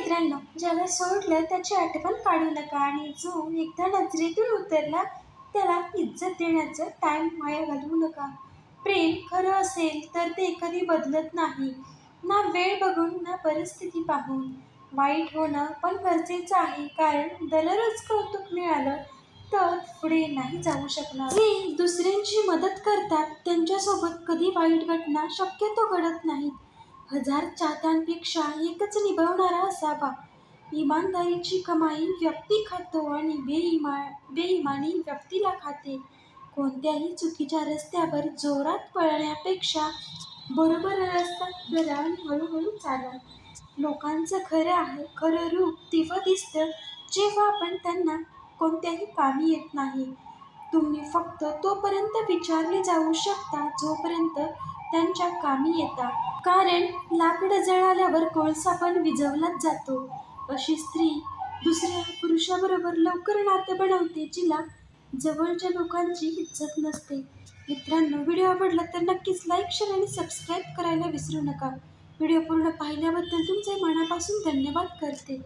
मित्रांनो, ज्याला सोडलं त्याची आठवण काढू नका आणि जो एकदा नजरेतून उतरला त्याला इज्जत देण्याचा टाइम वाया घालवू नका. प्रेम खरं असेल तर ते कधी बदलत नाही, ना वेळ बघून ना परिस्थिती पाहून. वाईट होणं पण गरजेचं आहे, कारण दररोज कौतुक मिळालं तर पुढे नाही जाऊ शकणार. जे दुसऱ्यांची मदत करतात त्यांच्यासोबत कधी वाईट घटना शक्यतो घडत नाहीत. 1000 चाहत्यांपेक्षा एकच निभावणारा असावा. इमानदारीची कमाई व्यक्ती खातो आणि बेईमानी व्यक्तीला खाते. कोणत्याही चुकीच्या रस्त्यावर जोरात पळण्यापेक्षा बरोबर रस्त्यात धरा आणि हळूहळू चाला. लोकांचं खरं रूप तेव्हा दिसतं जेव्हा आपण त्यांना कोणत्याही कामी येत नाही. तुम्ही फक्त तोपर्यंत विचारले जाऊ शकता जोपर्यंत त्यांच्या कामी येता. कारण लाकडं जळाल्यावर कोळसा पण विझवलाच जातो. अशी स्त्री दुसऱ्या पुरुषाबरोबर लवकर नातं बनवते जिला जवळच्या लोकांची इज्जत नसते. मित्रांनो, व्हिडिओ आवडला तर नक्कीच लाईक, शेअर आणि सबस्क्राईब करायला विसरू नका. व्हिडिओ पूर्ण पाहिल्याबद्दल तुमचे मनापासून धन्यवाद करते.